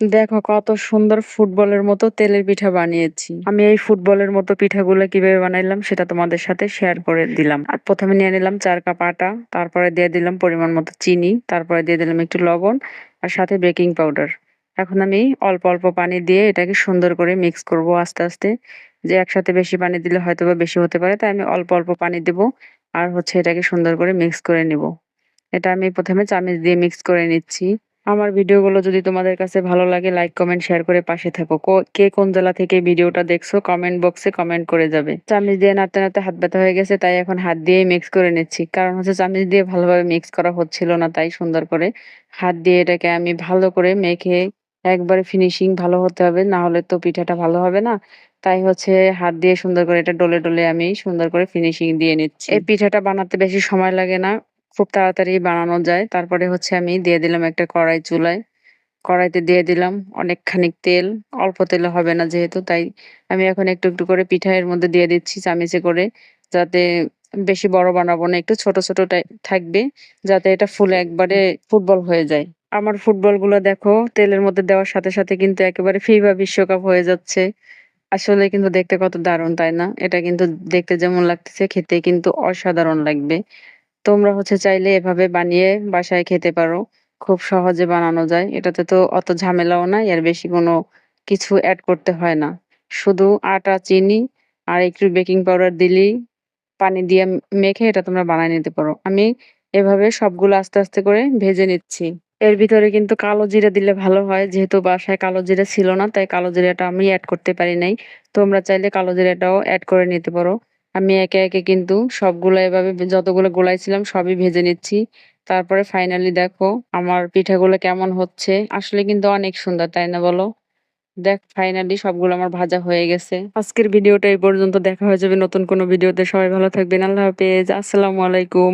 দেখো কত সুন্দর ফুটবলের মতো তেলের পিঠা বানিয়েছি। আমি এই ফুটবলের মতো পিঠাগুলো কিভাবে বানাইলাম সেটা তোমাদের সাথে শেয়ার করে দিলাম। আর প্রথমে নিয়ে নিলাম 4 কাপ আটা, তারপরে দিয়ে দিলাম পরিমাণ মতো চিনি, তারপরে দিয়ে দিলাম একটু লবণ আর সাথে বেকিং পাউডার। এখন আমি অল্প অল্প পানি দিয়ে এটাকে সুন্দর করে মিক্স করব আস্তে আস্তে। যে একসাথে বেশি পানি দিলে হয়তোবা বেশি হতে পারে, তাই আমি অল্প অল্প পানি দেব। আর হচ্ছে এটাকে সুন্দর করে মিক্স করে নিব। এটা আমি প্রথমে চামিচ দিয়ে মিক্স করে নিচ্ছি। আমার ভিডিওগুলো যদি তোমাদের কাছে ভালো লাগে, লাইক কমেন্ট শেয়ার করে পাশে থাকো। কে কোন জেলা থেকে ভিডিওটা দেখছো কমেন্ট বক্সে কমেন্ট করে যাবে। চামিচ দিয়ে নাড়তে নাড়তে হাত ব্যথা হয়ে গেছে, তাই এখন হাত দিয়ে মিক্স করে নিচ্ছি। কারণ হচ্ছে চামিচ দিয়ে ভালোভাবে মিক্স করা হচ্ছিল না, তাই সুন্দর করে হাত দিয়ে এটাকে আমি ভালো করে মেখে একবারে ফিনিশিং ভালো হতে হবে, না হলে তো পিঠাটা ভালো হবে না। তাই হচ্ছে হাত দিয়ে সুন্দর করে এটা ডলে ডলে আমি সুন্দর করে ফিনিশিং দিয়ে নিচ্ছি। এই পিঠাটা বানাতে বেশি সময় লাগে না, খুব তাড়াতাড়ি বানানো যায়। তারপরে হচ্ছে আমি দিয়ে দিলাম একটা কড়াই চুলায়। কড়াইতে দিয়ে দিলাম অনেকখানি তেল। অল্প তেলে হবে না যেহেতু, তাই আমি এখন একটু একটু করে পিঠা এর মধ্যে দিয়ে দিচ্ছি চামিচে করে। যাতে বেশি বড় বানাবো না, একটু ছোট ছোট থাকবে, যাতে এটা ফুলে একবারে ফুটবল হয়ে যায়। আমার ফুটবল গুলো দেখো তেলের মধ্যে দেওয়ার সাথে সাথে কিন্তু একেবারে ফিফা বিশ্বকাপ হয়ে যাচ্ছে। আসলে কিন্তু দেখতে কত দারুণ, তাই না? এটা কিন্তু দেখতে যেমন লাগতেছে খেতে কিন্তু অসাধারণ লাগবে। তোমরা হচ্ছে চাইলে এভাবে বানিয়ে বাসায় খেতে পারো। খুব সহজে বানানো যায়। এটাতে তো অত ঝামেলাও নাই, আর বেশি কোনো কিছু এড করতে হয় না। শুধু আটা, চিনি আর একটু বেকিং পাউডার দিলেই, পানি দিয়ে মেখে এটা তোমরা বানায় নিতে পারো। আমি এভাবে সবগুলো আস্তে আস্তে করে ভেজে নিচ্ছি। এর ভিতরে কিন্তু কালো জিরা দিলে ভালো হয়। যেহেতু বাসায় কালো জিরা ছিল না, তাই কালো জিরাটা আমি এড করতে পারি নাই। তোমরা চাইলে কালো জিরাটাও এড করে নিতে পারো। আমি একে একে কিন্তু সবগুলো এভাবে যতগুলো গোলাইছিলাম সবই ভেজে নিচ্ছি। তারপরে ফাইনালি দেখো আমার পিঠাগুলো কেমন হচ্ছে। আসলে কিন্তু অনেক সুন্দর, তাই না বলো? দেখ ফাইনালি সবগুলো আমার ভাজা হয়ে গেছে। আজকের ভিডিওটা এই পর্যন্ত। দেখা হয়ে যাবে নতুন কোনো ভিডিওতে। সবাই ভালো থাকবেন। আল্লাহ হাফেজ। আসসালামু আলাইকুম।